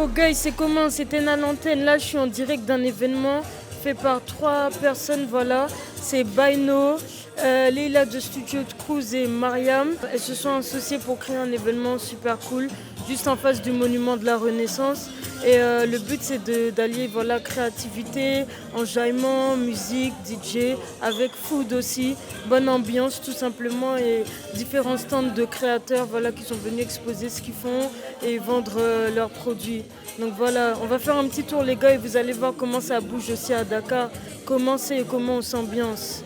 Yo guys, c'est comment? C'était à l'antenne. Là, je suis en direct d'un événement fait par 3 personnes. Voilà, c'est Baino, Leila de Studio de Cruz et Mariam. Elles se sont associées pour créer un événement super cool, juste en face du monument de la Renaissance. Et le but c'est d'allier voilà, créativité, enjaillement, musique, DJ, avec food aussi, bonne ambiance tout simplement et différents stands de créateurs voilà, qui sont venus exposer ce qu'ils font et vendre leurs produits. Donc voilà, on va faire un petit tour les gars et vous allez voir comment ça bouge aussi à Dakar, comment c'est et comment on s'ambiance.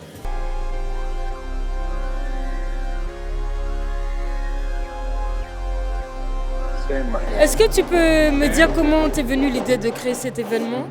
Est-ce que tu peux me dire comment t'es venue l'idée de créer cet événement?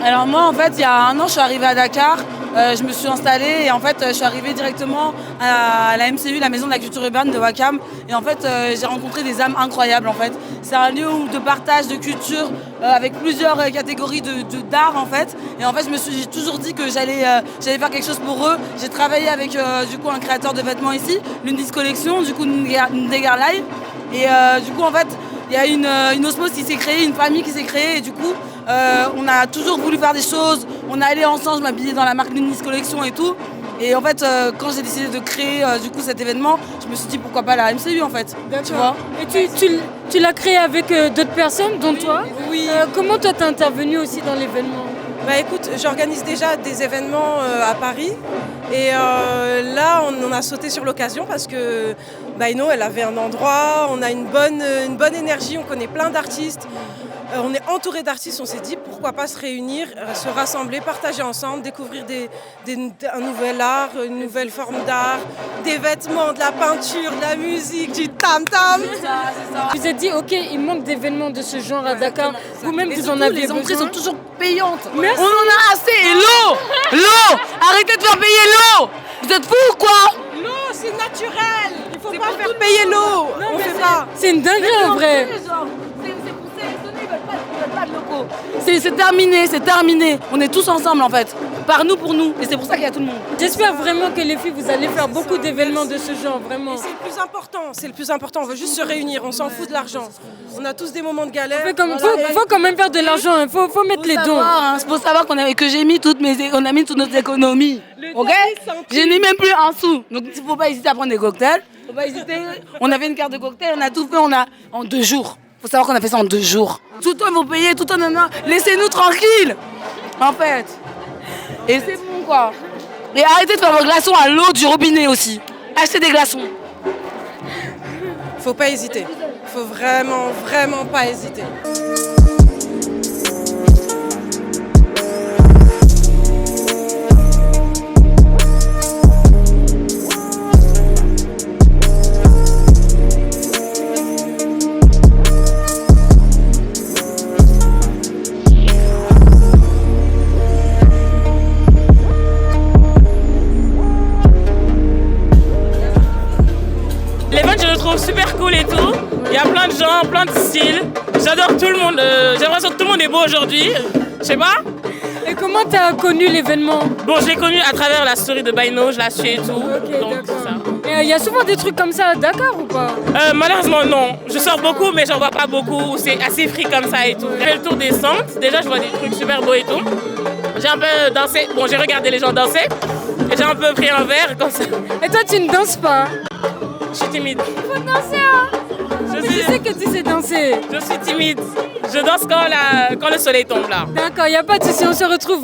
Alors moi en fait il y a 1 an je suis arrivée à Dakar, je me suis installée et en fait je suis arrivée directement à la MCU, la Maison de la Culture Urbaine de Ouakam et en fait j'ai rencontré des âmes incroyables en fait. C'est un lieu de partage de culture avec plusieurs catégories d'art en fait et en fait j'ai toujours dit que j'allais faire quelque chose pour eux. J'ai travaillé avec du coup un créateur de vêtements ici, l'Undis Collection, du coup Ndegar Live et du coup en fait il y a une osmose qui s'est créée, une famille qui s'est créée et du coup on a toujours voulu faire des choses, on est allé ensemble, je m'habillais dans la marque Lunis Collection et tout. Et en fait, quand j'ai décidé de créer du coup cet événement, je me suis dit pourquoi pas la MCU en fait. Tu vois. Et tu l'as créé avec d'autres personnes, dont toi? Oui. Comment toi t'es intervenu aussi dans l'événement? Bah écoute, j'organise déjà des événements à Paris et là on a sauté sur l'occasion parce que Baino elle avait un endroit, on a une bonne énergie, on connaît plein d'artistes. On est entouré d'artistes, on s'est dit pourquoi pas se réunir, se rassembler, partager ensemble, découvrir un nouvel art, une nouvelle forme d'art, des vêtements, de la peinture, de la musique, du tam-tam. C'est ça. Vous vous êtes dit ok, il manque d'événements de ce genre à Dakar. Vous-même vous en avez les entrées besoin. sont toujours payantes. Merci. On en a assez. Et l'eau arrêtez de faire payer l'eau. Vous êtes fous ou quoi? L'eau c'est naturel, il faut pas faire payer l'eau, on fait pas. C'est une dinguerie en vrai. C'est terminé. On est tous ensemble en fait. Par nous, pour nous. Et c'est pour ça qu'il y a tout le monde. J'espère vraiment que les filles, vous allez faire beaucoup d'événements de ce genre, vraiment. C'est le plus important, on veut juste se réunir, on s'en fout de l'argent. On a tous des moments de galère. Faut quand même faire de l'argent, il faut mettre les dons. Il faut savoir que j'ai mis on a mis toutes nos économies. Ok? Je n'ai même plus un sou. Donc il ne faut pas hésiter à prendre des cocktails. Faut pas hésiter. On avait une carte de cocktail, on a tout fait, en 2 jours. Faut savoir qu'on a fait ça en 2 jours. Tout le temps, ils vont payer, tout le temps, laissez-nous tranquilles, en fait. Et c'est bon, quoi. Et arrêtez de faire vos glaçons à l'eau du robinet aussi. Achetez des glaçons. Faut pas hésiter. Faut vraiment pas hésiter. L'event, je le trouve super cool et tout. Il y a plein de gens, plein de styles. J'adore tout le monde. J'ai l'impression que tout le monde est beau aujourd'hui. Je sais pas. Et comment t'as connu l'événement? Bon, je l'ai connu à travers la story de Baino, je la suis et tout. Ok, donc d'accord. c'est ça. Et il y a souvent des trucs comme ça à Dakar ou pas? Malheureusement, non. Je sors beaucoup, mais j'en vois pas beaucoup. C'est assez free comme ça et tout. J'ai fait le tour des centres. Déjà, je vois des trucs super beaux et tout. J'ai un peu dansé. Bon, j'ai regardé les gens danser. Et j'ai un peu pris un verre comme ça. Et toi, tu ne danses pas? Je suis timide. Il faut danser, hein? Je sais que tu sais danser. Je suis timide. Je danse quand le soleil tombe là. D'accord, il n'y a pas de souci, on se retrouve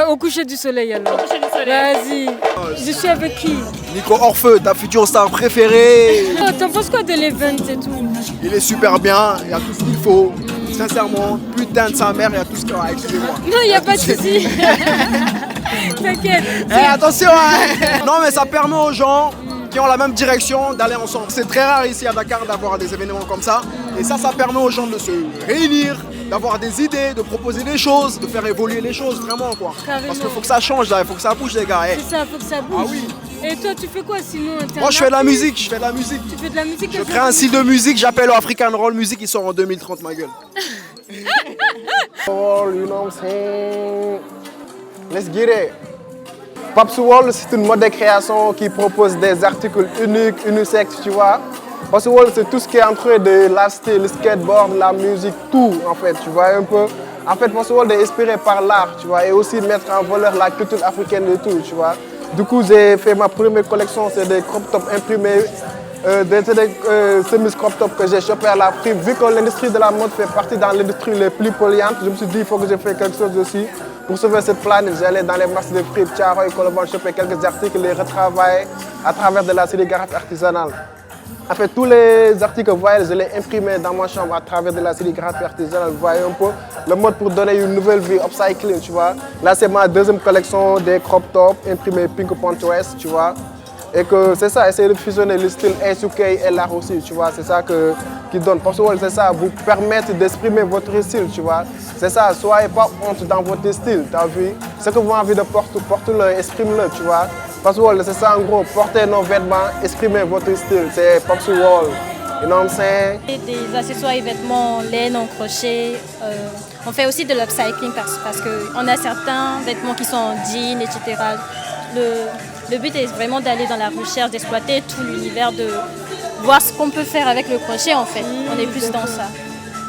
au coucher du soleil alors. Au coucher du soleil. Vas-y. Je suis avec qui? Nico Orfeu, ta future star préférée. Oh, t'en penses quoi de l'event et tout? Il est super bien, il y a tout ce qu'il faut. Sincèrement, putain de sa mère, il y a tout ce qu'il y a, excusez-moi. Non, il n'y a pas de souci. T'inquiète. Attention, hein. Non mais ça permet aux gens qui ont la même direction d'aller ensemble. C'est très rare ici à Dakar d'avoir des événements comme ça. Et ça permet aux gens de se réunir, d'avoir des idées, de proposer des choses, de faire évoluer les choses vraiment quoi. Carrément. Parce qu'il faut que ça change là, il faut que ça bouge les gars. C'est ça, faut que ça bouge. Ah oui. Et toi, tu fais quoi sinon? Moi je fais de la musique, Tu fais de la musique? Je crée un style de musique, j'appelle African Roll Music, il sort en 2030 ma gueule. You know what I'm saying? Let's get it. Papsou World, c'est une mode de création qui propose des articles uniques, unisexes, tu vois. Posty World, c'est tout ce qui est entre de la style, le skateboard, la musique, tout en fait, tu vois un peu. En fait, Posty World est inspiré par l'art, tu vois, et aussi mettre en valeur la culture africaine et tout, tu vois. Du coup, j'ai fait ma première collection, c'est des crop tops imprimés, des semis crop tops que j'ai chopé à la prix. Vu que l'industrie de la mode fait partie dans l'industrie les plus polluantes, je me suis dit il faut que je fasse quelque chose aussi. Pour sauver cette planète, j'allais dans les marchés de prix, Thiaroye, Colobane, choper quelques articles, les retravailler à travers de la sérigraphie artisanale. En fait, tous les articles que vous voyez, je les imprimés dans ma chambre à travers de la sérigraphie artisanale. Vous voyez un peu le mode pour donner une nouvelle vie, upcycling, tu vois. Là, c'est ma deuxième collection des crop tops imprimés Pink Pinterest, tu vois. Et que c'est ça, essayer de fusionner le style SUK et l'art aussi, tu vois. C'est ça qui donne. Parce que c'est ça, vous permettre d'exprimer votre style, tu vois. C'est ça, soyez pas honte dans votre style, tu as vu. Ce que vous avez envie de porter, portez-le, exprime-le, tu vois. Parce que c'est ça en gros, portez nos vêtements, exprimez votre style, c'est Popsi Wall. You know what I'm saying? Des accessoires et vêtements en laine, en crochet. On fait aussi de l'upcycling parce qu'on a certains vêtements qui sont en jean, etc. Le but est vraiment d'aller dans la recherche, d'exploiter tout l'univers, de voir ce qu'on peut faire avec le crochet en fait. On est plus dans ça.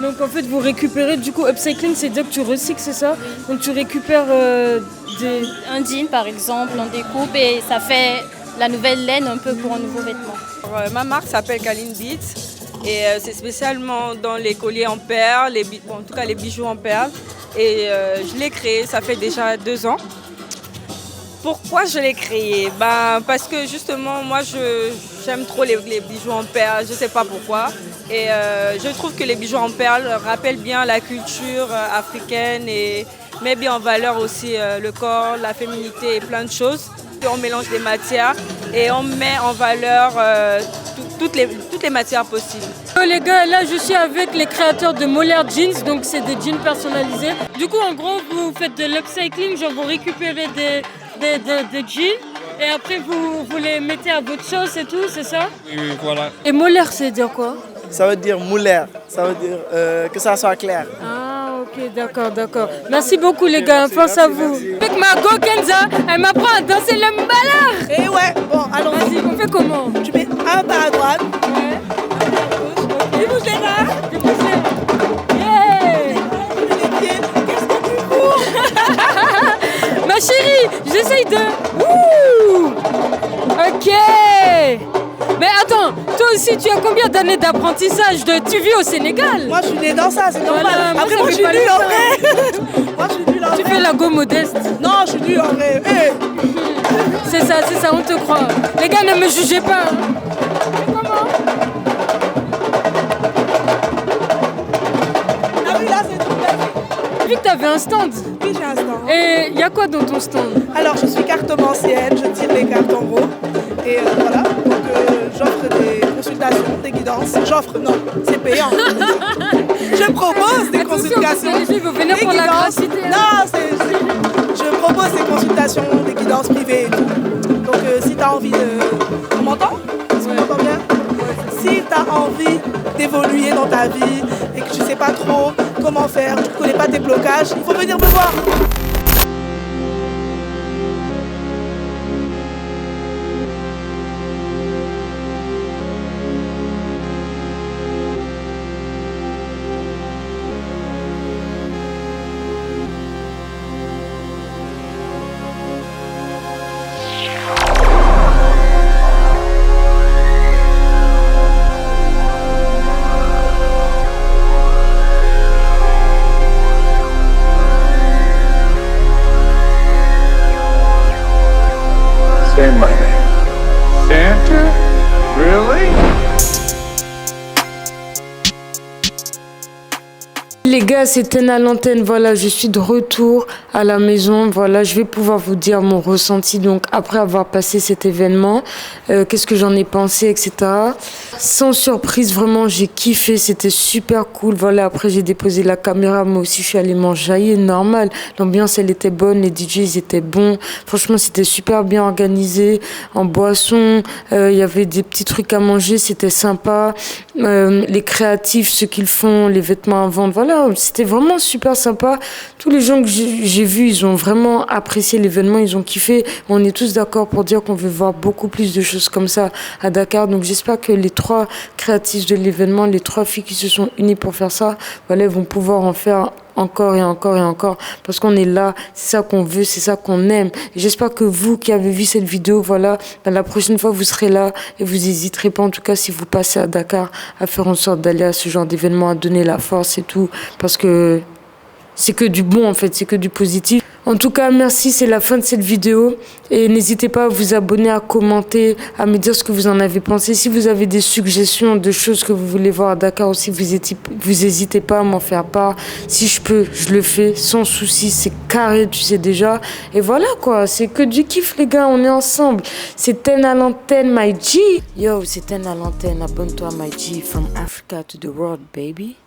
Donc en fait vous récupérez, du coup upcycling c'est dire que tu recycles, c'est ça? Donc tu récupères un jean par exemple, on découpe et ça fait la nouvelle laine un peu pour un nouveau vêtement. Alors, ma marque s'appelle Kaline Beats et c'est spécialement dans les colliers en perles, en tout cas les bijoux en perles. Et je l'ai créé, ça fait déjà 2 ans. Pourquoi je l'ai créé? Parce que justement, moi, j'aime trop les bijoux en perles, je ne sais pas pourquoi. Et je trouve que les bijoux en perles rappellent bien la culture africaine et met bien en valeur aussi le corps, la féminité et plein de choses. On mélange des matières et on met en valeur toutes les matières possibles. Les gars, là je suis avec les créateurs de Moller Jeans, donc c'est des jeans personnalisés. Du coup, en gros, vous faites de l'upcycling, genre vous récupérez des jeans et après vous les mettez à votre sauce et tout, c'est ça? Oui, voilà. Et Moller, c'est dire quoi? Ça veut dire moulaire, ça veut dire que ça soit clair. Ah ok, d'accord. Merci beaucoup les gars, force à vous. Avec ma go Kenza, elle m'apprend à danser le mbalar. Et ouais, bon, allons. Vas-y, on fait comment? Tu mets un pas à droite. Ouais. Un pas à gauche. Tu bouges les mains. Tu bouges les... Yeah. Les pieds. Qu'est-ce que tu fous? Ma chérie, j'essaye de... Ouh. Ok. Mais attends, toi aussi tu as combien d'années d'apprentissage? Tu vis au Sénégal? Moi je suis née dans ça, c'est normal. Voilà, après moi je suis nulle en vrai. Moi je suis nulle en vrai. Tu fais la go modeste? Non, je suis nulle en vrai. Hey. C'est ça, on te croit. Les gars, ne me jugez pas. Comment? Ah oui, là c'est tout bête. Vu que tu avais un stand. Oui, j'ai un stand. Et il y a quoi dans ton stand? Alors je suis cartomancienne, je tire les cartes en gros. Et voilà, donc j'offre des consultations, des guidances. J'offre, non, c'est payant. Je propose des consultations. Il faut venir pour la gratuité. Non, je propose des consultations, des guidances privées et tout. Donc si tu as envie de... On m'entend? On m'entend bien? Si tu as envie d'évoluer dans ta vie et que tu ne sais pas trop comment faire, tu ne connais pas tes blocages, il faut venir me voir. Say my name. Santa? Really? Les gars, c'était à l'antenne, voilà, je suis de retour à la maison, voilà, je vais pouvoir vous dire mon ressenti, donc après avoir passé cet événement, qu'est-ce que j'en ai pensé, etc. Sans surprise, vraiment, j'ai kiffé, c'était super cool, voilà, après j'ai déposé la caméra, moi aussi je suis allée m'enjailler, normal, l'ambiance elle était bonne, les DJ ils étaient bons, franchement c'était super bien organisé, en boisson, il y avait des petits trucs à manger, c'était sympa, les créatifs, ce qu'ils font, les vêtements à vendre, voilà, c'était vraiment super sympa. Tous les gens que j'ai vus, ils ont vraiment apprécié l'événement, ils ont kiffé. On est tous d'accord pour dire qu'on veut voir beaucoup plus de choses comme ça à Dakar. Donc j'espère que les 3 créatifs de l'événement, les 3 filles qui se sont unies pour faire ça, voilà, vont pouvoir en faire encore et encore et encore, parce qu'on est là, c'est ça qu'on veut, c'est ça qu'on aime. Et j'espère que vous qui avez vu cette vidéo, voilà, la prochaine fois vous serez là et vous n'hésiterez pas, en tout cas si vous passez à Dakar, à faire en sorte d'aller à ce genre d'événement, à donner la force et tout, parce que c'est que du bon en fait, c'est que du positif. En tout cas, merci, c'est la fin de cette vidéo. Et n'hésitez pas à vous abonner, à commenter, à me dire ce que vous en avez pensé. Si vous avez des suggestions de choses que vous voulez voir à Dakar aussi, vous n'hésitez pas à m'en faire part. Si je peux, je le fais sans souci, c'est carré, tu sais déjà. Et voilà quoi, c'est que du kiff les gars, on est ensemble. C'est Ten à l'antenne, my G. Yo, c'est Ten à l'antenne, abonne-toi my G, from Africa to the world, baby.